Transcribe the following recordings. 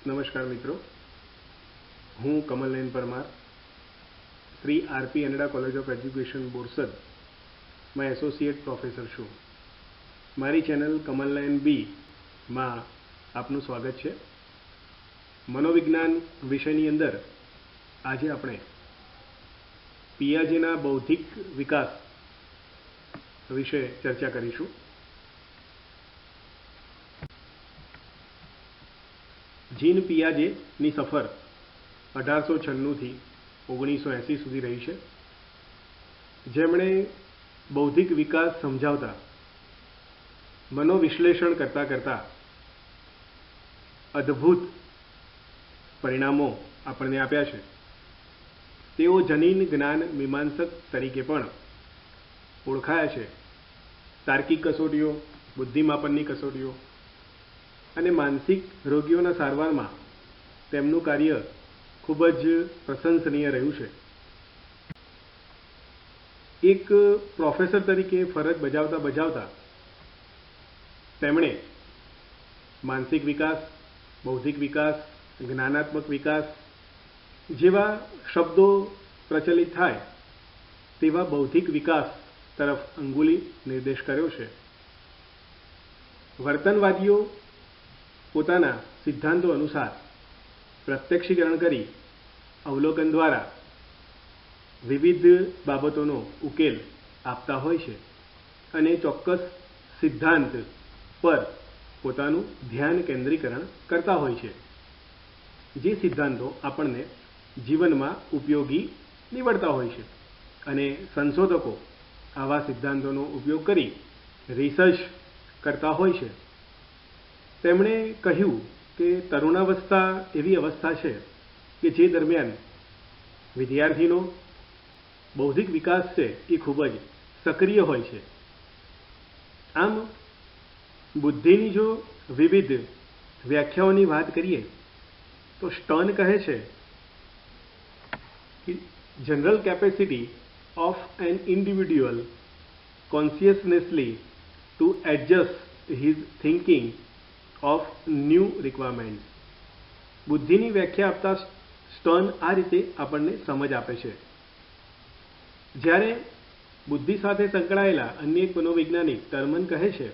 નમસ્કાર મિત્રો, હું Kamalnayan Parmar Shri RP Anada college of education બોરસદમાં એસોસિએટ પ્રોફેસર છું. મારી ચેનલ કમલનયન બીમાં આપનું સ્વાગત છે. મનોવિજ્ઞાન વિષયની અંદર આજે આપણે પિયાજેના બૌદ્ધિક વિકાસ વિશે ચર્ચા કરીશું. જીન પિયાજેની સફર 1896થી 1980 સુધી રહી છે, જેમણે બૌદ્ધિક વિકાસ સમજાવતા મનોવિશ્લેષણ કરતાં કરતાં અદ્ભુત પરિણામો આપણને આપ્યા છે. તેઓ જનીન જ્ઞાન મીમાંસક તરીકે પણ ઓળખાયા છે. તાર્કિક કસોટીઓ, બુદ્ધિમાપનની કસોટીઓ અને માનસિક રોગીઓના સારવારમાં તેમનું કાર્ય ખૂબ જ પ્રશંસનીય રહ્યું છે. એક પ્રોફેસર તરીકે ફરજ બજાવતા તેમણે માનસિક વિકાસ, બૌદ્ધિક વિકાસ, જ્ઞાનાત્મક વિકાસ જેવા શબ્દો પ્રચલિત થાય તેવા બૌદ્ધિક વિકાસ તરફ અંગુલી નિર્દેશ કર્યો છે. વર્તનવાદીઓ પોતાના સિદ્ધાંતો અનુસાર પ્રત્યક્ષીકરણ કરી અવલોકન દ્વારા વિવિધ બાબતોનો ઉકેલ આપતા હોય છે અને ચોક્કસ સિદ્ધાંત પર પોતાનું ધ્યાન કેન્દ્રીકરણ કરતા હોય છે, જે સિદ્ધાંતો આપણને જીવનમાં ઉપયોગી નીવડતા હોય છે. અને સંશોધકો આવા સિદ્ધાંતોનો ઉપયોગ કરી રિસર્ચ કરતા હોય છે. તેમણે કહ્યું કે તરુણાવસ્થા એવી અવસ્થા છે કે જે દરમિયાન વિદ્યાર્થીનો બૌદ્ધિક વિકાસ છે એ ખૂબ જ સક્રિય હોય છે. આમ બુદ્ધિની જો વિવિધ વ્યાખ્યાઓની વાત કરીએ તો સ્ટર્ન કહે છે કે general capacity of an individual consciously to adjust his thinking of new requirements. બુદ્ધિની વ્યાખ્યા આપતા સ્ટર્ન આ રીતે આપણને સમજ આપે છે. જ્યારે બુદ્ધિ સાથે સંકળાયેલા અન્ય એક મનોવૈજ્ઞાનિક ટર્મન કહે છે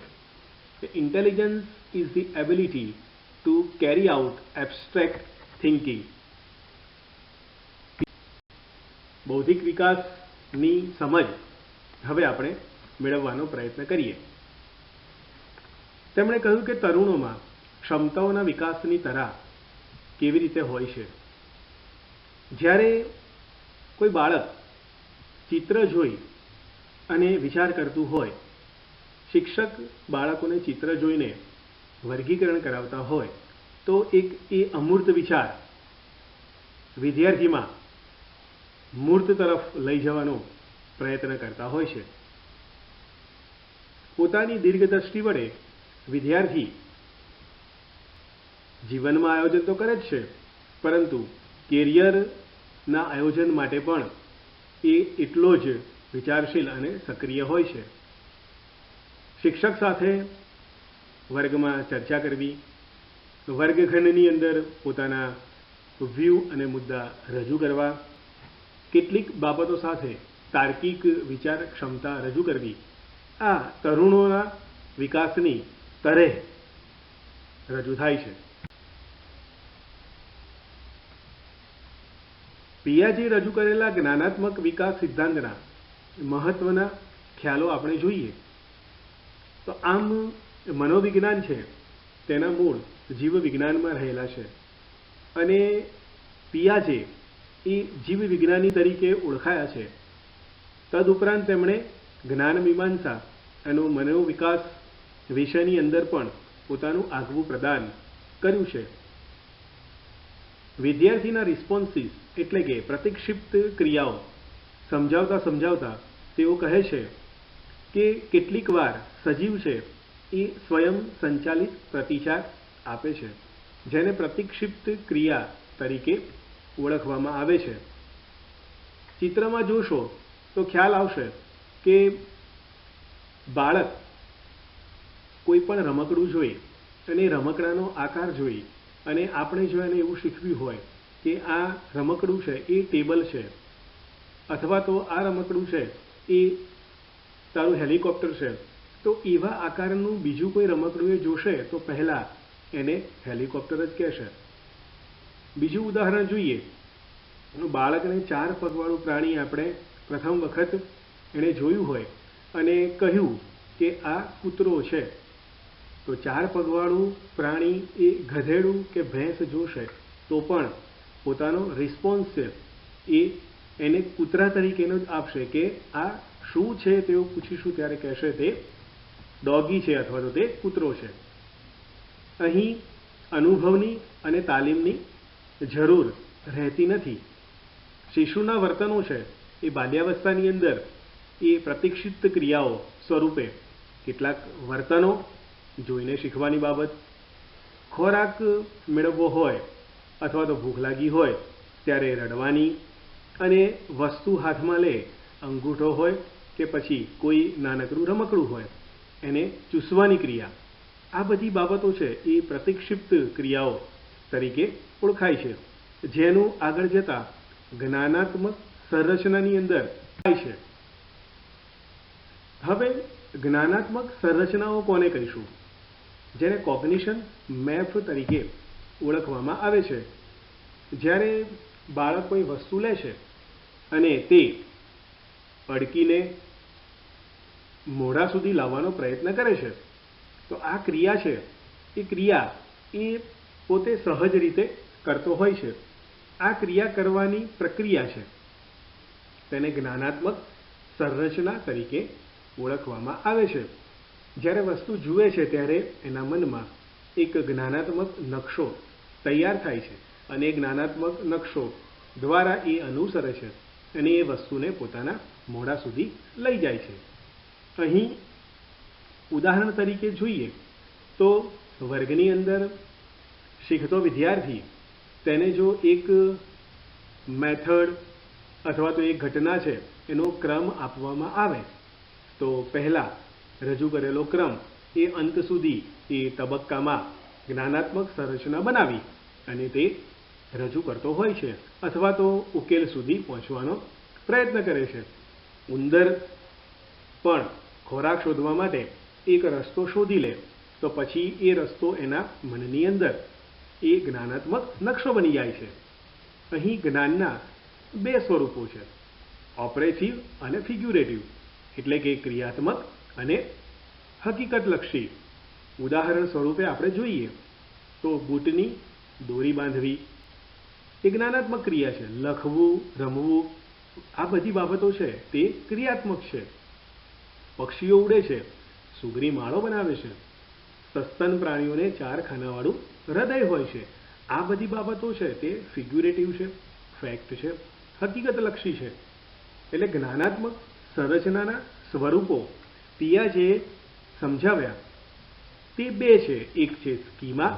કે intelligence is the ability to carry out abstract thinking. બૌદ્ધિક વિકાસની સમજ હવે આપણે મેળવવાનો પ્રયત્ન કરીએ. તેમણે કહ્યું કે તરુણોમાં ક્ષમતાઓના વિકાસની તરાહ કેવી રીતે હોય છે. જ્યારે કોઈ બાળક ચિત્ર જોઈ અને વિચાર કરતું હોય, શિક્ષક બાળકોને ચિત્ર જોઈને વર્ગીકરણ કરાવતા હોય તો એ અમૂર્ત વિચાર વિદ્યાર્થીમાં મૂર્ત તરફ લઈ જવાનો પ્રયત્ન કરતા હોય છે. પોતાની દીર્ઘદ્રષ્ટિ વડે વિદ્યાર્થી જીવનમાં આયોજન તો કરે જ છે, પરંતુ કેરિયરના આયોજન માટે પણ એ એટલો જ વિચારશીલ અને સક્રિય હોય છે. શિક્ષક સાથે વર્ગમાં ચર્ચા કરવી, વર્ગખંડની અંદર પોતાના વ્યૂ અને મુદ્દા રજૂ કરવા, કેટલીક બાબતો સાથે તાર્કિક વિચાર ક્ષમતા રજૂ કરવી, આ તરુણોના વિકાસની તરેહ રજૂ થાય છે. પિયાજે રજૂ કરેલા જ્ઞાનાત્મક વિકાસ સિદ્ધાંતના મહત્વના ખ્યાલો આપણે જોઈએ તો આમ મનોવિજ્ઞાન છે તેના મૂળ જીવવિજ્ઞાનમાં રહેલા છે અને પિયાજે એ જીવવિજ્ઞાની તરીકે ઓળખાયા છે. તદુપરાંત તેમણે જ્ઞાન મીમાંસા અને મનોવિકાસ વિષયની અંદર પણ પોતાનું આગવું પ્રદાન કર્યું છે. વિદ્યાર્થીના રિસ્પોન્સીસ એટલે કે પ્રતિક્ષિપ્ત ક્રિયાઓ સમજાવતા તેઓ કહે છે કે કેટલીક વાર સજીવ છે એ સ્વયં સંચાલિત પ્રતિચાર આપે છે, જેને પ્રતિક્ષિપ્ત ક્રિયા તરીકે ઓળખવામાં આવે છે. ચિત્રમાં જોશો તો ખ્યાલ આવશે કે બાળક કોઈ પણ રમકડું જોઈ અને રમકડાનો આકાર જોઈ અને આપણે જો એને એવું શીખવ્યું હોય કે આ રમકડું છે એ ટેબલ છે, અથવા તો આ રમકડું છે એ તારું હેલિકોપ્ટર છે, તો એવા આકારનું બીજું કોઈ રમકડું એ જોશે તો પહેલાં એને હેલિકોપ્ટર જ કહેશે. બીજું ઉદાહરણ જોઈએ, બાળકને 4 પગવાળું પ્રાણી આપણે પ્રથમ વખત એણે જોયું હોય અને કહ્યું કે આ કૂતરો છે, તો 4 પગવાળું પ્રાણી એ ગધેડું કે ભેંસ જોશે તો પણ પોતાનો રિસ્પોન્સ છે એ એને કૂતરા તરીકેનો જ આપશે કે આ શું છે તેવું પૂછીશું ત્યારે કહેશે તે ડોગી છે અથવા તો તે કૂતરો છે. અહીં અનુભવની અને તાલીમની જરૂર રહેતી નથી. શિશુના વર્તનો છે એ બાલ્યાવસ્થાની અંદર એ પ્રતિક્ષિપ્ત ક્રિયાઓ સ્વરૂપે કેટલાક વર્તનો જોઈને શીખવાની બાબત, ખોરાક મેળવવો હોય અથવા તો ભૂખ લાગી હોય ત્યારે રડવાની, અને વસ્તુ હાથમાં લે, અંગૂઠો હોય કે પછી કોઈ નાનકડું રમકડું હોય એને ચૂસવાની ક્રિયા, આ બધી બાબતો છે એ પ્રતિક્ષિપ્ત ક્રિયાઓ તરીકે ઓળખાય છે, જેનું આગળ જતા જ્ઞાનાત્મક સંરચનાની અંદર થાય છે. હવે જ્ઞાનાત્મક સંરચનાઓ કોને કહીશું? જેને કોગ્નિશન મેપ તરીકે ઓળખવામાં આવે છે. જ્યારે બાળક કોઈ વસ્તુ લે છે અને તે અડકીને મોઢા સુધી લાવવાનો પ્રયત્ન કરે છે, તો આ ક્રિયા છે એ ક્રિયા એ પોતે સહજ રીતે કરતો હોય છે. આ ક્રિયા કરવાની પ્રક્રિયા છે તેને જ્ઞાનાત્મક સંરચના તરીકે ઓળખવામાં આવે છે. જ્યારે વસ્તુ જુએ છે ત્યારે એના મનમાં એક જ્ઞાનાત્મક નકશો તૈયાર થાય છે અને એ જ્ઞાનાત્મક નકશો દ્વારા એ અનુસરે છે અને એ વસ્તુને પોતાના મોઢા સુધી લઈ જાય છે. અહીં ઉદાહરણ તરીકે જોઈએ તો વર્ગની અંદર શીખતો વિદ્યાર્થી, તેને જો એક મેથડ અથવા તો એક ઘટના છે એનો ક્રમ આપવામાં આવે તો પહેલાં રજૂ કરેલો ક્રમ એ અંત સુધી એ તબક્કામાં જ્ઞાનાત્મક સંરચના બનાવી અને તે રજૂ કરતો હોય છે અથવા તો ઉકેલ સુધી પહોંચવાનો પ્રયત્ન કરે છે. ઉંદર પણ ખોરાક શોધવા માટે એક રસ્તો શોધી લે તો પછી એ રસ્તો એના મનની અંદર એ જ્ઞાનાત્મક નકશો બની જાય છે. અહીં જ્ઞાનના 2 સ્વરૂપો છે, ઓપરેટિવ અને ફિગ્યુરેટિવ, એટલે કે ક્રિયાત્મક અને હકીકતલક્ષી. ઉદાહરણ સ્વરૂપે આપણે જોઈએ તો બૂટની દોરી બાંધવી એ જ્ઞાનાત્મક ક્રિયા છે. લખવું, રમવું, આ બધી બાબતો છે તે ક્રિયાત્મક છે. પક્ષીઓ ઉડે છે, સુગરી માળો બનાવે છે, સસ્તન પ્રાણીઓને 4 ખાનાવાળું હૃદય હોય છે, આ બધી બાબતો છે તે ફિગ્યુરેટિવ છે, ફેક્ટ છે, હકીકતલક્ષી છે. એટલે જ્ઞાનાત્મક સંરચનાના સ્વરૂપો પિયાજેએ સમજાવ્યા તે 2 છે. એક છે સ્કીમા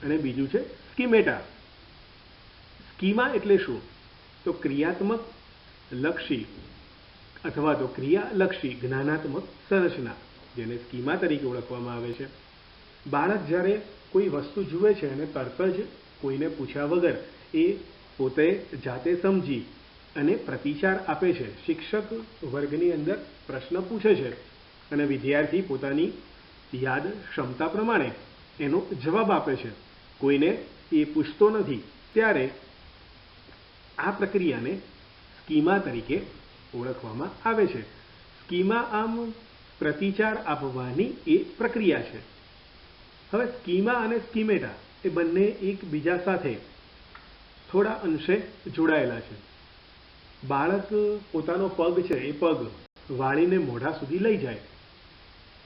અને બીજું છે સ્કીમેટા. સ્કીમા એટલે શું? તો ક્રિયાત્મક લક્ષી અથવા તો ક્રિયાલક્ષી જ્ઞાનાત્મક સંરચના, જેને સ્કીમા તરીકે ઓળખવામાં આવે છે. બાળક જ્યારે કોઈ વસ્તુ જુએ છે અને તરત જ કોઈને પૂછ્યા વગર એ પોતે જાતે સમજી અને પ્રતિચાર આપે છે. શિક્ષક વર્ગની અંદર પ્રશ્ન પૂછે છે અને વિદ્યાર્થી પોતાની યાદ ક્ષમતા પ્રમાણે એનો જવાબ આપે છે, કોઈને એ પૂછતો નથી. ત્યારે આ પ્રક્રિયાને સ્કીમા તરીકે ઓળખવામાં આવે છે. સ્કીમા આમ પ્રતિચાર આપવાની એ પ્રક્રિયા છે. હવે સ્કીમા અને સ્કીમેટા એ બંને એકબીજા સાથે થોડા અંશે જોડાયેલા છે. બાળક પોતાનો પગ છે એ પગ વાળીને મોઢા સુધી લઈ જાય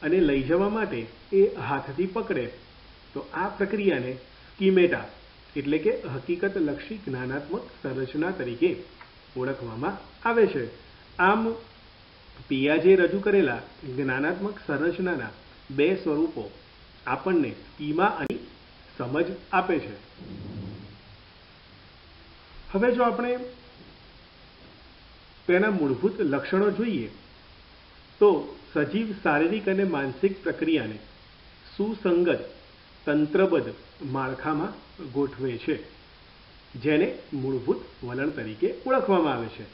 અને લઈ જવા માટે એ હાથથી પકડે તો આ પ્રક્રિયાને સ્કીમેટા એટલે કે હકીકતલક્ષી જ્ઞાનાત્મક સંરચના તરીકે ઓળખવામાં આવે છે. આમ પિયાજેએ રજૂ કરેલા જ્ઞાનાત્મક સંરચનાના 2 સ્વરૂપો આપણને સ્કીમા અને સમજ આપે છે. હવે જો આપણે તેના મૂળભૂત લક્ષણો જોઈએ તો સજીવ શારીરિક અને માનસિક પ્રક્રિયાને સુસંગત તંત્રબદ્ધ માળખામાં ગોઠવે છે, જેને મૂળભૂત વલણ તરીકે ઓળખવામાં આવે છે.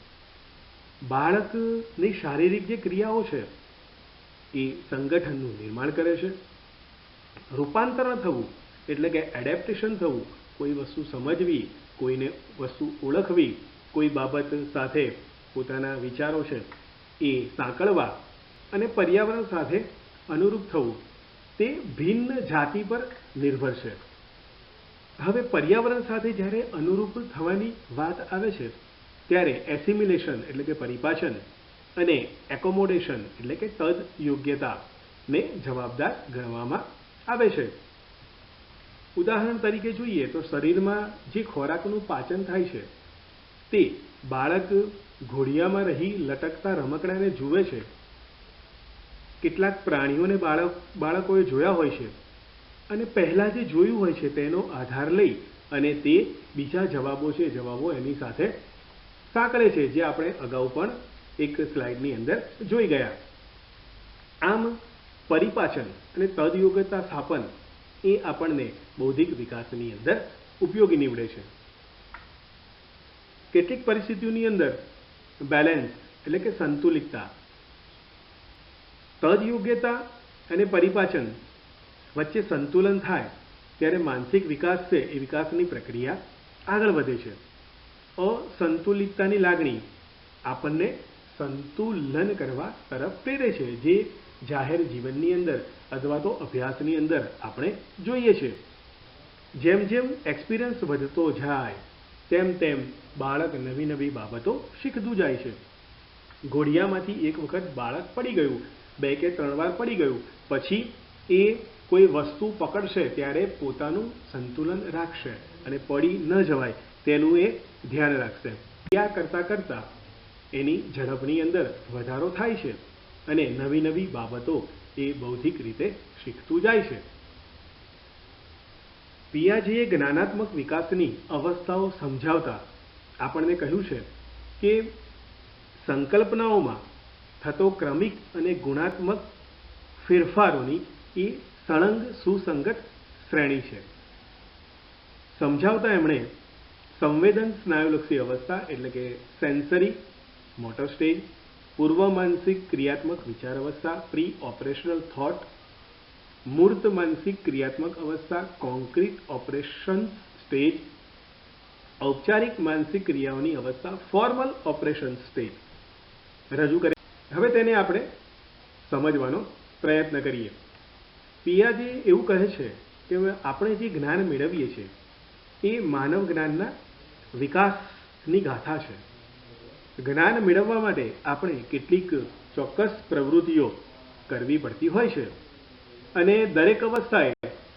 બાળકની શારીરિક જે ક્રિયાઓ છે એ સંગઠનનું નિર્માણ કરે છે. રૂપાંતરણ થવું એટલે કે એડેપ્ટેશન થવું, કોઈ વસ્તુ સમજવી, કોઈને વસ્તુ ઓળખવી, કોઈ બાબત સાથે પોતાના વિચારો છે એ સાંકળવા અને પર્યાવરણ સાથે અનુરૂપ થવું, તે ભિન્ન જાતિ પર નિર્ભર છે. હવે પર્યાવરણ સાથે જ્યારે અનુરૂપ થવાની વાત આવે છે ત્યારે એસિમિલેશન એટલે કે પરિપાચન અને એકોમોડેશન એટલે કે તદ યોગ્યતાને જવાબદાર ગણવામાં આવે છે. ઉદાહરણ તરીકે જોઈએ તો શરીરમાં જે ખોરાકનું પાચન થાય છે તે બાળક ઘોડિયામાં રહી લટકતા રમકડાને જુએ છે. કેટલાક પ્રાણીઓને બાળકોએ જોયા હોય છે અને પહેલાં જે જોયું હોય છે તેનો આધાર લઈ અને તે બીજા જવાબો એની સાથે સાંકળે છે, જે આપણે અગાઉ પણ એક સ્લાઇડની અંદર જોઈ ગયા. આમ પરિપાચન અને તદયોગ્યતા સ્થાપન એ આપણને બૌદ્ધિક વિકાસની અંદર ઉપયોગી નીવડે છે. કેટલીક પરિસ્થિતિઓની અંદર બેલેન્સ એટલે કે સંતુલિતતા, તદયોગ્યતા અને પરિપાચન વચ્ચે સંતુલન થાય ત્યારે માનસિક વિકાસ છે એ વિકાસની પ્રક્રિયા આગળ વધે છે. અસંતુલિતતાની લાગણી આપણને સંતુલન કરવા તરફ પ્રેરે છે, જે જાહેર જીવનની અંદર અથવા તો અભ્યાસની અંદર આપણે જોઈએ છે. જેમ જેમ એક્સપિરિયન્સ વધતો જાય તેમ તેમ બાળક નવી નવી બાબતો શીખતું જાય છે. ઘોડિયામાંથી એક વખત બાળક પડી ગયું, 2 કે 3 વાર પડી ગયું, પછી એ કોઈ વસ્તુ પકડશે ત્યારે પોતાનું સંતુલન રાખશે અને પડી ન જવાય તેનું એ ધ્યાન રાખશે. ક્રિયા કરતાં કરતાં એની ઝડપની અંદર વધારો થાય છે અને નવી નવી બાબતો એ બૌદ્ધિક રીતે શીખતું જાય છે. પિયાજેએ જ્ઞાનાત્મક વિકાસની અવસ્થાઓ સમજાવતા આપણને કહ્યું છે કે સંકલ્પનાઓમાં થતો ક્રમિક અને ગુણાત્મક ફેરફારોની એ સળંગ સુસંગત શ્રેણી છે. સમજાવતા એમણે સંવેદન સ્નાયુલક્ષી અવસ્થા એટલે કે સેન્સરી મોટર સ્ટેજ, પૂર્વ માનસિક ક્રિયાત્મક વિચાર અવસ્થા પ્રી ઓપરેશનલ થોટ, મૂર્ત માનસિક ક્રિયાત્મક અવસ્થા કોન્ક્રીટ ઓપરેશન સ્ટેજ, ઔપચારિક માનસિક ક્રિયાઓની અવસ્થા ફોર્મલ ઓપરેશન સ્ટેજ રજૂ કરે. હવે તેને આપણે સમજવાનો પ્રયત્ન કરીએ. પિયાજે એવું કહે છે કે આપણે જે જ્ઞાન મેળવીએ છીએ એ માનવ જ્ઞાનના વિકાસની ગાથા છે. જ્ઞાન મેળવવા માટે આપણે કેટલીક ચોક્કસ પ્રવૃત્તિઓ કરવી પડતી હોય છે અને દરેક અવસ્થાએ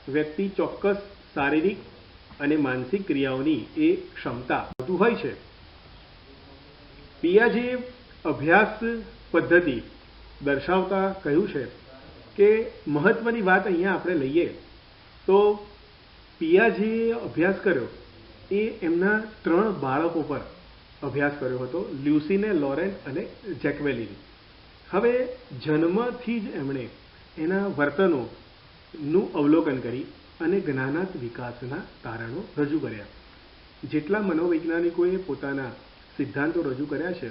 વ્યક્તિ ચોક્કસ શારીરિક અને માનસિક ક્રિયાઓની એ ક્ષમતા વધુ હોય છે. પિયાજે અભ્યાસ પદ્ધતિ દર્શાવતા કહ્યું છે કે મહત્વની વાત અહીંયા આપણે લઈએ તો પિયાજેએ અભ્યાસ કર્યો એ એમના 3 બાળકો પર અભ્યાસ કર્યો હતો, લ્યુસીને, લોરેન્ટ અને જેક્વેલિન. હવે જન્મથી જ એમણે એના વર્તનોનું અવલોકન કરી અને જ્ઞાનાત્મક વિકાસના તારણો રજૂ કર્યા. જેટલા મનોવૈજ્ઞાનિકોએ પોતાના સિદ્ધાંતો રજૂ કર્યા છે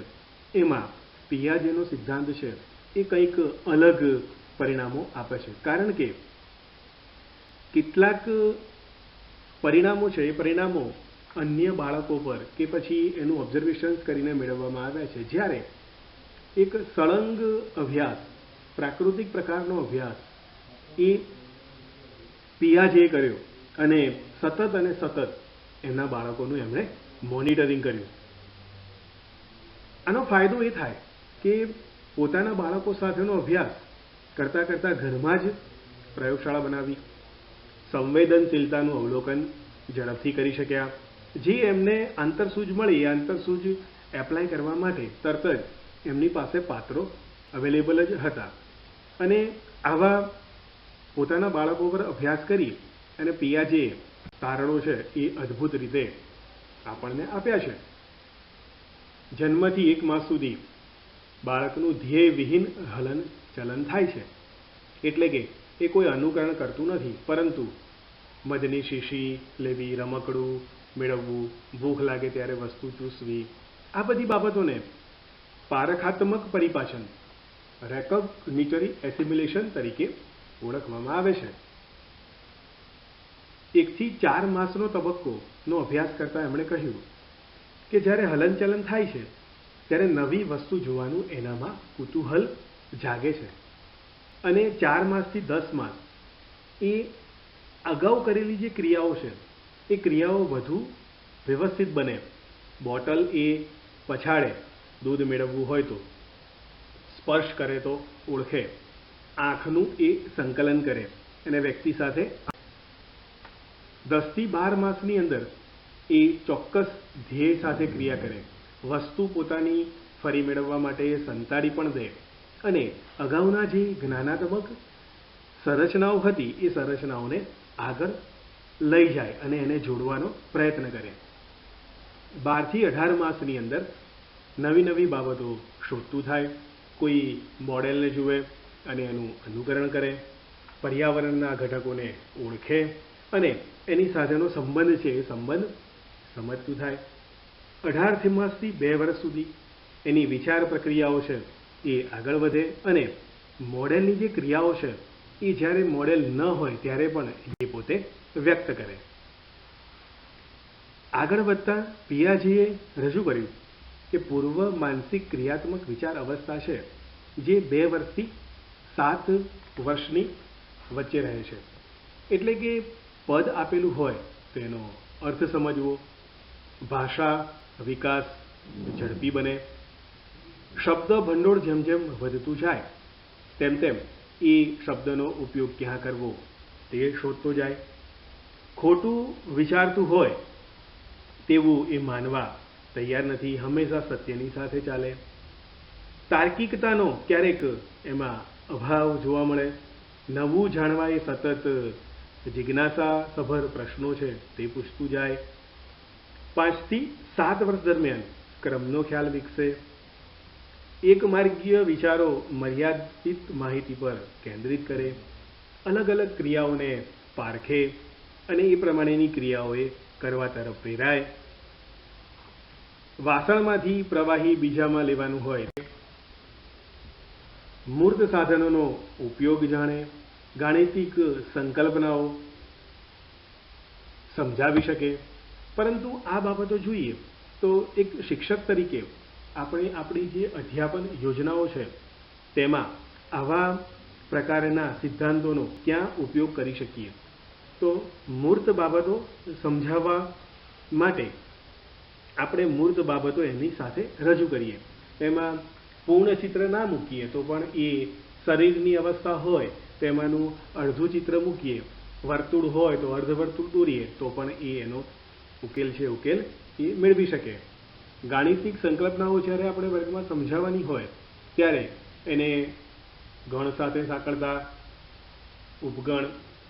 એમાં પિયાજેનો સિદ્ધાંત છે એ કંઈક અલગ પરિણામો આપે છે, કારણ કે કેટલાક પરિણામો છે એ પરિણામો અન્ય બાળકો પર કે પછી એનું ઓબ્ઝર્વેશન્સ કરીને મેળવવામાં આવ્યા છે. જ્યારે એક સળંગ અભ્યાસ, પ્રાકૃતિક પ્રકારનો અભ્યાસ એ પિયાજેએ કર્યો અને સતત એમના બાળકોનું એમણે મોનિટરિંગ કર્યું. આનો ફાયદો એ થાય કે પોતાના બાળકો સાથેનો અભ્યાસ કરતાં કરતાં ઘરમાં જ પ્રયોગશાળા બનાવી, સંવેદનશીલતાનું અવલોકન ઝડપથી કરી શક્યા. જે એમને આંતરસૂઝ મળી એ આંતરસૂઝ એપ્લાય કરવા માટે તરત જ એમની પાસે પાત્રો અવેલેબલ જ હતા. અને આવા પોતાના બાળકો પર અભ્યાસ કરી અને પિયાજેએ તારણો છે એ અદ્ભુત રીતે આપણને આપ્યા છે. જન્મથી 1 માસ સુધી બાળકનું ધ્યેયવિહીન હલન ચલન થાય છે, એટલે કે એ કોઈ અનુકરણ કરતું નથી, પરંતુ મધની શીશી લેવી, રમકડું મેળવવું, ભૂખ લાગે ત્યારે વસ્તુ ચૂસવી, આ બધી બાબતોને પારખાત્મક પરિપાચન રેકોગ્નિટરી એસિમ્યુલેશન તરીકે ઓળખવામાં આવે છે. 1 થી 4 માસનો તબક્કોનો અભ્યાસ કરતા એમણે કહ્યું કે જ્યારે હલનચલન થાય છે ત્યારે નવી વસ્તુ જોવાનું એનામાં કુતૂહલ જાગે છે અને 4 માસથી 10 માસ એ અગાઉ કરેલી જે ક્રિયાઓ છે એ ક્રિયાઓ વધુ વ્યવસ્થિત બને. બોટલ એ પછાડે, દૂધ મેળવવું હોય તો સ્પર્શ કરે તો ઓળખે, આંખનું એ સંકલન કરે અને વ્યક્તિ સાથે 10 થી 12 માસની અંદર એ ચોક્કસ ધ્યેય સાથે ક્રિયા કરે, વસ્તુ પોતાની ફરી મેળવવા માટે સંતાડી પણ દે અને અગાઉના જે જ્ઞાનાત્મક સંરચનાઓ હતી એ સંરચનાઓને આગળ લઈ જાય અને એને જોડવાનો પ્રયત્ન કરે. 12 થી 18 માસની અંદર નવી નવી બાબતો શોધતું થાય, કોઈ મોડેલને જુએ અને એનું અનુકરણ કરે, પર્યાવરણના ઘટકોને ઓળખે અને એની સાથેનો સંબંધ છે એ સંબંધ સમજતું થાય. 18 માસથી 2 વર્ષ સુધી એની વિચાર પ્રક્રિયાઓ છે એ આગળ વધે અને મોડેલની જે ક્રિયાઓ છે એ જ્યારે મોડેલ ન હોય ત્યારે પણ એ પોતે વ્યક્ત કરે. આગળ વધતા પિયાજીએ રજૂ કર્યું કે પૂર્વ માનસિક ક્રિયાત્મક વિચાર અવસ્થા છે જે 2 વર્ષથી 7 વર્ષની વચ્ચે રહે છે. એટલે કે પદ આપેલું હોય તો એનો અર્થ સમજવો, ભાષા વિકાસ ઝડપી બને, શબ્દ ભંડોળ જેમ જેમ વધતું જાય તેમ તેમ એ શબ્દનો ઉપયોગ ક્યાં કરવો તે શોધતો જાય, ખોટું વિચારતું હોય તેવું એ માનવા તૈયાર નથી, હંમેશા સત્યની સાથે ચાલે, તાર્કિકતાનો ક્યારેક એમાં અભાવ જોવા મળે, નવું જાણવા એ સતત જિજ્ઞાસાસભર પ્રશ્નો છે તે પૂછતું જાય. 5 થી 7 વર્ષ દરમિયાન ક્રમનો ખ્યાલ વિકસે, એક માર્ગીય વિચારો મર્યાદિત માહિતી પર કેન્દ્રિત કરે, અલગ અલગ ક્રિયાઓને પારખે અને એ પ્રમાણેની ક્રિયાઓએ કરવા તરફ પ્રેરાય, વાસણમાંથી પ્રવાહી બીજામાં લેવાનું હોય, મૂર્ત સાધનોનો ઉપયોગ જાણે, ગાણિતિક સંકલ્પનાઓ સમજાવી શકે. પરંતુ આ બાબતો જોઈએ તો એક શિક્ષક તરીકે આપણે આપણી જે અધ્યાપન યોજનાઓ છે તેમાં આવા પ્રકારના સિદ્ધાંતોનો ક્યાં ઉપયોગ કરી શકીએ. તો મૂર્ત બાબતો સમજાવવા માટે આપણે મૂર્ત બાબતો એની સાથે રજૂ કરીએ. એમાં પૂર્ણ ચિત્ર ના મૂકીએ તો પણ એ શરીરની અવસ્થા હોય તેમાંનું અડધું ચિત્ર મૂકીએ, વર્તુળ હોય તો અર્ધવર્તુળ દોરીએ તો પણ એ એનો ઉકેલ છે ઉકેલ એ મેળવી શકે. ગાણિતિક સંકલ્પનાઓ જ્યારે આપણે વર્ગમાં સમજાવવાની હોય ત્યારે એને ગણ સાથે સાંકળતા, ઉપગણ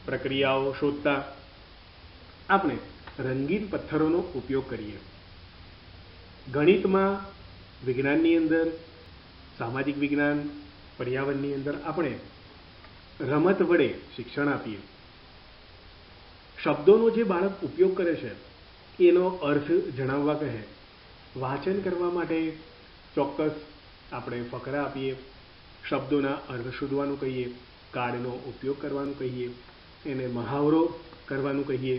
પ્રક્રિયાઓ શોધતા આપણે રંગીન પથ્થરોનો ઉપયોગ કરીએ. ગણિતમાં, વિજ્ઞાનની અંદર, સામાજિક વિજ્ઞાન, પર્યાવરણની અંદર આપણે રમત વડે શિક્ષણ આપીએ. શબ્દોનો જે બાળક ઉપયોગ કરે છે એનો અર્થ જણાવવા કહે, વાંચન કરવા માટે ચોક્કસ આપણે ફકરા આપીએ, શબ્દોના અર્થ શોધવાનું કહીએ, કાર્ડનો ઉપયોગ કરવાનું કહીએ, એને મહાવરો કરવાનું કહીએ.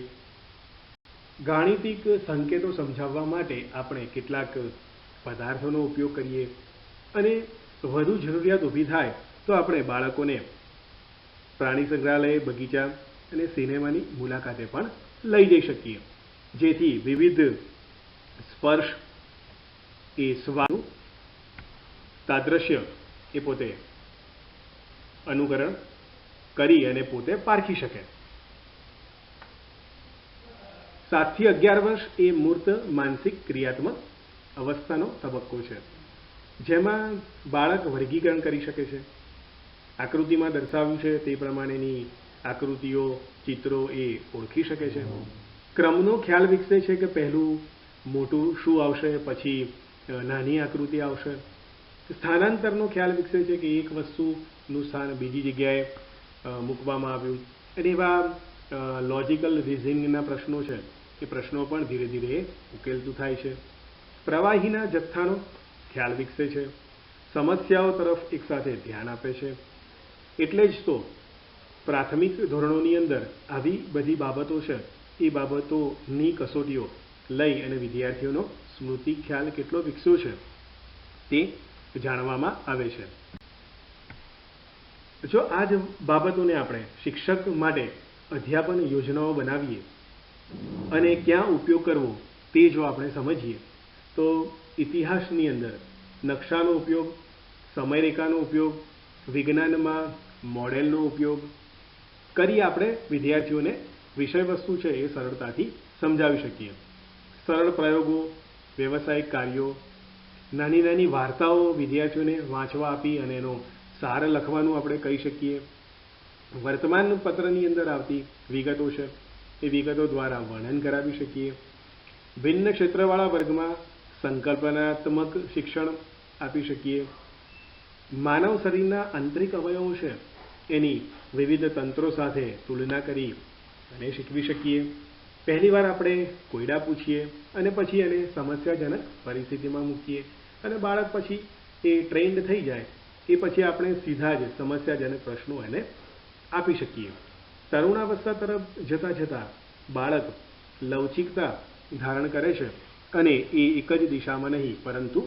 ગાણિતિક સંકેતો સમજાવવા માટે આપણે કેટલાક પદાર્થોનો ઉપયોગ કરીએ અને વધુ જરૂરિયાત ઊભી થાય તો આપણે બાળકોને પ્રાણી સંગ્રહાલય, બગીચા અને સિનેમાની મુલાકાતે પણ લઈ જઈ શકીએ, જેથી વિવિધ સ્પર્શ એ સ્વાનું તાદ્રશ્ય એ પોતે અનુકરણ કરી અને પોતે પારખી શકે. 7 થી 11 વર્ષ એ મૂર્ત માનસિક ક્રિયાત્મક અવસ્થાનો તબક્કો છે, જેમાં બાળક વર્ગીકરણ કરી શકે છે. આકૃતિમાં દર્શાવ્યું છે તે પ્રમાણેની આકૃતિઓ, ચિત્રો એ ઓળખી શકે છે. ક્રમનો ખ્યાલ વિકસે છે કે પહેલું મોટું શું આવશે, પછી નાની આકૃતિ આવશે. સ્થાનાંતરનો ખ્યાલ વિકસે છે કે એક વસ્તુનું સ્થાન બીજી જગ્યાએ મૂકવામાં આવ્યું અને એવા લોજિકલ રિઝનિંગના પ્રશ્નો છે એ પ્રશ્નો પણ ધીરે ધીરે ઉકેલતું થાય છે. પ્રવાહીના જથ્થાનો ખ્યાલ વિકસે છે. સમસ્યાઓ તરફ એકસાથે ધ્યાન આપે છે. એટલે જ તો પ્રાથમિક ધોરણોની અંદર આવી બધી બાબતો છે એ બાબતોની કસોટીઓ લઈ અને વિદ્યાર્થીઓનો સ્મૃતિ ખ્યાલ કેટલો વિકસ્યો છે તે જાણવામાં આવે છે. જો આ જ બાબતોને આપણે શિક્ષક માટે અધ્યાપન યોજનાઓ બનાવીએ અને ક્યાં ઉપયોગ કરવો તે જો આપણે સમજીએ તો ઇતિહાસની અંદર નકશાનો ઉપયોગ, સમયરેખાનો ઉપયોગ, વિજ્ઞાનમાં મોડેલનો ઉપયોગ કરી આપણે વિદ્યાર્થીઓને વિષયવસ્તુ છે એ સરળતાથી સમજાવી શકીએ. સરળ પ્રયોગો, વ્યવસાયિક કાર્યો, નાની નાની વાર્તાઓ વિદ્યાર્થીઓને વાંચવા આપી અને એનો સાર લખવાનું આપણે કહી શકીએ. વર્તમાન પત્રની અંદર આવતી વિગતો છે એ વિગતો દ્વારા વર્ણન કરાવી શકીએ. ભિન્ન ક્ષેત્રવાળા વર્ગમાં સંકલ્પનાત્મક શિક્ષણ આપી શકીએ. માનવ શરીરના આંતરિક અવયવો છે એની વિવિધ તંત્રો સાથે તુલના કરી અને શીખવી શકીએ. પહેલીવાર આપણે કોયડા પૂછીએ અને પછી એને સમસ્યાજનક પરિસ્થિતિમાં મૂકીએ અને બાળક પછી એ ટ્રેન્ડ થઈ જાય એ પછી આપણે સીધા જ સમસ્યાજનક પ્રશ્નો એને આપી શકીએ. તરુણાવસ્થા તરફ જતાં જતાં બાળક લવચિકતા ધારણ કરે છે અને એ એક જ દિશામાં નહીં પરંતુ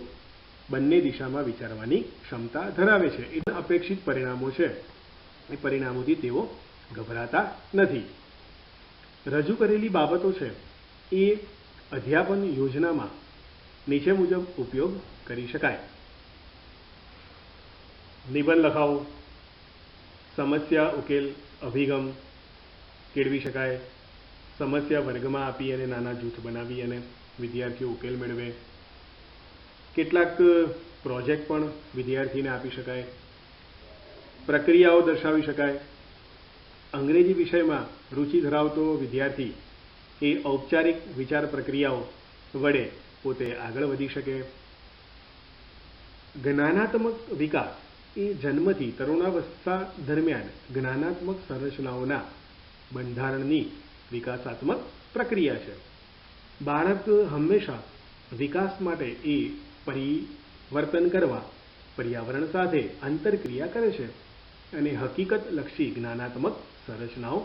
બંને દિશામાં વિચારવાની ક્ષમતા ધરાવે છે. એ અપેક્ષિત પરિણામો છે એ પરિણામોથી તેઓ ગભરાતા નથી. રજૂ કરેલી બાબતો છે એ અધ્યાપન યોજનામાં નીચે મુજબ ઉપયોગ કરી શકાય. નિબંધ લખાવો, સમસ્યા ઉકેલ અભિગમ કેળવી શકાય. સમસ્યા વર્ગમાં આપી અને નાના જૂથ બનાવી અને વિદ્યાર્થીઓ ઉકેલ મેળવે. કેટલાક પ્રોજેક્ટ પણ વિદ્યાર્થીને આપી શકાય. પ્રક્રિયાઓ દર્શાવી શકાય. અંગ્રેજી વિષયમાં રુચિ ધરાવતો વિદ્યાર્થી એ ઔપચારિક વિચાર પ્રક્રિયાઓ વડે પોતે આગળ વધી શકે. જ્ઞાનાત્મક વિકાસ એ જન્મથી તરુણાવસ્થા દરમિયાન જ્ઞાનાત્મક સંરચનાઓના બંધારણની વિકાસાત્મક પ્રક્રિયા છે. બાળક હંમેશા વિકાસ માટે એ પરિવર્તન કરવા પર્યાવરણ સાથે આંતરક્રિયા કરે છે અને હકીકતલક્ષી જ્ઞાનાત્મક સંરચનાઓ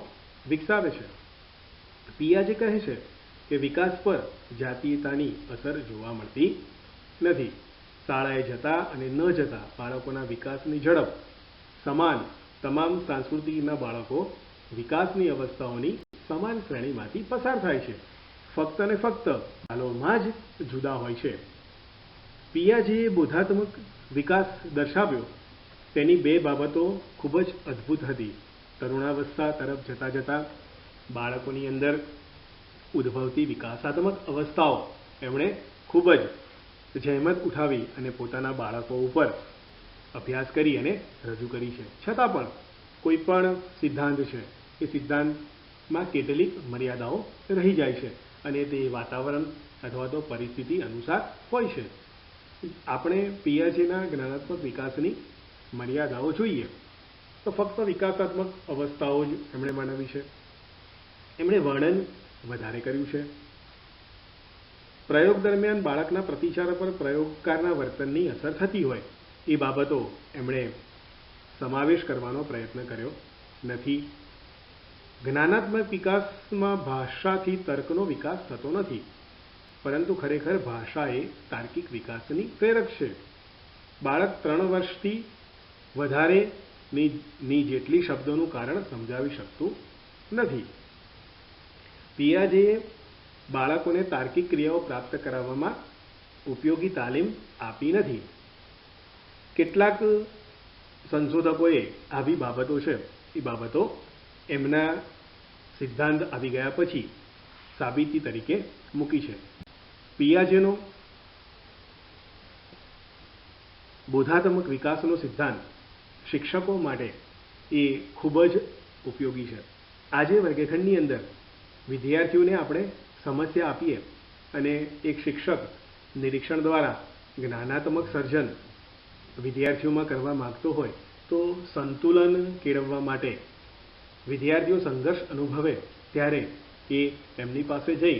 વિકસાવે છે. પિયાજે કહે છે કે વિકાસ પર જાતીયતાની અસર જોવા મળતી નથી. શાળાએ જતા અને ન જતા બાળકોના વિકાસની ઝડપ સમાન. તમામ સંસ્કૃતિના બાળકો વિકાસની અવસ્થાઓની સમાન શ્રેણીમાંથી પસાર થાય છે. ફક્ત અને ફક્ત હાલોમાં જ જુદા હોય છે. પિયાજેએ બોધાત્મક વિકાસ દર્શાવ્યો તેની બે બાબતો ખૂબ જ અદ્ભુત હતી. તરુણાવસ્થા તરફ જતાં જતાં બાળકોની અંદર ઉદ્ભવતી વિકાસાત્મક અવસ્થાઓ એમણે ખૂબ જ જહેમત ઉઠાવી અને પોતાના બાળકો ઉપર અભ્યાસ કરી અને રજૂ કરી છે. છતાં પણ કોઈ પણ સિદ્ધાંત છે એ સિદ્ધાંતમાં કેટલીક મર્યાદાઓ રહી જાય છે અને તે વાતાવરણ અથવા તો પરિસ્થિતિ અનુસાર હોય છે. આપણે પિયાજેના જ્ઞાનાત્મક વિકાસની મર્યાદાઓ જોઈએ તો ફક્ત વિકાસાત્મક અવસ્થાઓ જ એમણે વર્ણવી છે. એમણે વર્ણન વધારે કર્યું છે. પ્રયોગ દરમિયાન બાળકના પ્રતિચાર પર પ્રયોગકારના વર્તનની અસર થતી હોય એ બાબતો એમણે સમાવેશ કરવાનો પ્રયત્ન કર્યો નથી. જ્ઞાનાત્મક વિકાસમાં ભાષાથી તર્કનો વિકાસ થતો નથી પરંતુ ખરેખર ભાષા એ તાર્કિક વિકાસની પ્રેરક છે. બાળક 3 વર્ષથી વધારેની જેટલી શબ્દોનું કારણ સમજાવી શકતું નથી. પિયાજેએ બાળકોને તાર્કિક ક્રિયાઓ પ્રાપ્ત કરાવવામાં ઉપયોગી તાલીમ આપી નથી. કેટલાક સંશોધકોએ આવી બાબતો છે એ બાબતો એમના સિદ્ધાંત આવી ગયા પછી સાબિતી તરીકે મૂકી છે. પિયાજેનો બોધાત્મક વિકાસનો સિદ્ધાંત શિક્ષકો માટે એ ખૂબ જ ઉપયોગી છે. આજે વર્ગખંડની અંદર વિદ્યાર્થીઓને આપણે સમસ્યા આપીએ અને એક શિક્ષક નિરીક્ષણ દ્વારા જ્ઞાનાત્મક સર્જન વિદ્યાર્થીઓમાં કરવા માગતો હોય તો સંતુલન કેળવવા માટે વિદ્યાર્થીઓ સંઘર્ષ અનુભવે ત્યારે એ એમની પાસે જઈ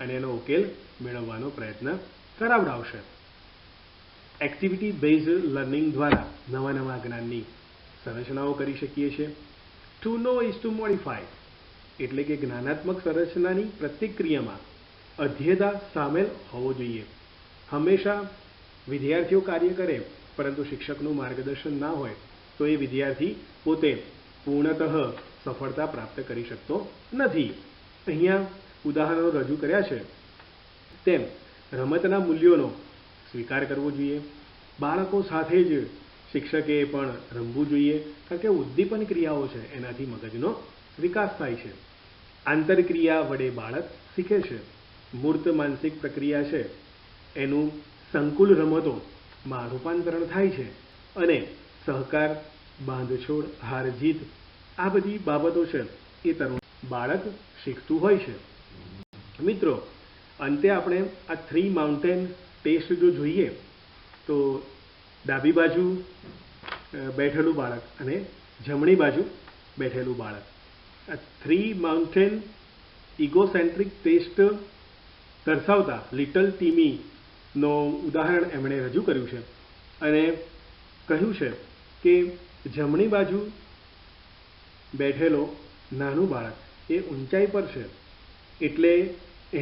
અને એનો ઉકેલ મેળવવાનો પ્રયત્ન કરાવડાવશે. એક્ટિવિટી બેઝડ લર્નિંગ દ્વારા નવા નવા જ્ઞાનની સંરચનાઓ કરી શકીએ છીએ. To know is to modify એટલે કે જ્ઞાનાત્મક સંરચનાની પ્રતિક્રિયામાં અધ્યેયતા સામેલ હોવો જોઈએ. હંમેશા વિદ્યાર્થીઓ કાર્ય કરે પરંતુ શિક્ષકનું માર્ગદર્શન ના હોય તો એ વિદ્યાર્થી પોતે પૂર્ણતઃ સફળતા પ્રાપ્ત કરી શકતો નથી. અહીંયા ઉદાહરણો રજૂ કર્યા છે તેમ રમતના મૂલ્યોનો સ્વીકાર કરવો જોઈએ. બાળકો સાથે જ શિક્ષકે પણ રમવું જોઈએ, કારણ કે ઉદ્દીપન ક્રિયાઓ છે એનાથી મગજનો વિકાસ થાય છે. આંતરક્રિયા વડે બાળક શીખે છે. મૂર્ત માનસિક પ્રક્રિયા છે એનું સંકુલ રમતોમાં રૂપાંતરણ થાય છે અને સહકાર, બાંધછોડ, હાર જીત આ બધી બાબતો છે એ તરુણ બાળક શીખતું હોય છે. મિત્રો, અંતે આપણે આ 3 માઉન્ટેન ટેસ્ટ જો જોઈએ તો ડાબી બાજુ બેઠેલું બાળક અને જમણી બાજુ બેઠેલું બાળક, આ 3 માઉન્ટેન ઇગોસેન્ટ્રિક ટેસ્ટ દર્શાવતા લિટલ ટીમીનો ઉદાહરણ એમણે રજૂ કર્યું છે અને કહ્યું છે કે જમણી બાજુ બેઠેલો નાનું બાળક એ ઊંચાઈ પર છે એટલે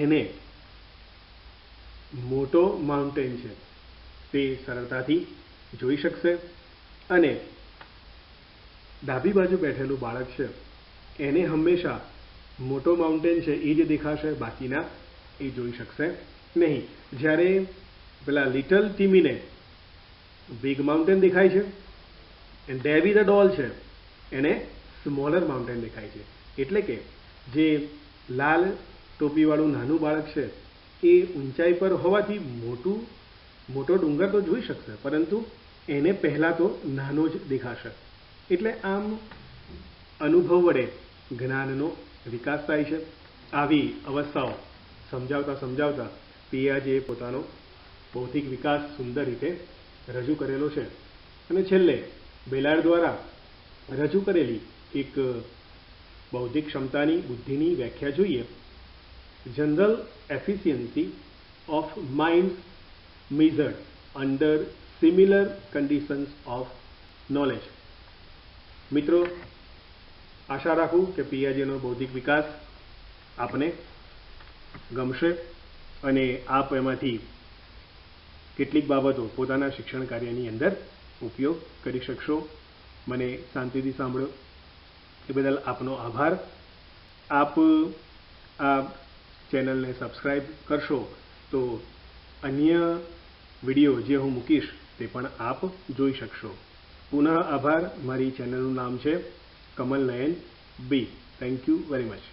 એને મોટો માઉન્ટેન છે તે સરળતાથી જોઈ શકશે અને ડાબી બાજુ બેઠેલું બાળક છે એને હંમેશા મોટો માઉન્ટેન છે એ જ દેખાશે, બાકીના એ જોઈ શકશે નહીં. જ્યારે પેલા લિટલ ટીમીને બિગ માઉન્ટેન દેખાય છે અને ડેવી ધ ડોલ છે એને સ્મોલર માઉન્ટેન દેખાય છે. એટલે કે જે લાલ ટોપીવાળું નાનું બાળક છે એ ઊંચાઈ પર હોવાથી મોટો ડુંગર તો જોઈ શકશે પરંતુ એને પહેલાં તો નાનો જ દેખાશે. એટલે આમ અનુભવ વડે જ્ઞાનનો વિકાસ થાય છે. આવી અવસ્થાઓ સમજાવતા પિયાજીએ પોતાનો બૌદ્ધિક વિકાસ સુંદર રીતે રજૂ કરેલો છે. અને છેલ્લે બેલાર્ડ દ્વારા રજૂ કરેલી એક બૌદ્ધિક ક્ષમતાની બુદ્ધિની વ્યાખ્યા જોઈએ. General efficiency of mind measured under similar conditions of knowledge. મિત્રો, આશા રાખું કે પિયાજીનો બૌદ્ધિક વિકાસ આપને ગમશે અને આપ એમાંથી કેટલીક બાબતો પોતાના શિક્ષણ કાર્યની અંદર ઉપયોગ કરી શકશો. મને શાંતિથી સાંભળો એ બદલ આપનો આભાર. આપ આ ચેનલને સબસ્ક્રાઈબ કરશો તો અન્ય વિડીયો જે હું મૂકીશ તે પણ આપ જોઈ શકશો. પુનઃ આભાર. મારી ચેનલનું નામ છે Kamal Nayan B. Thank you very much.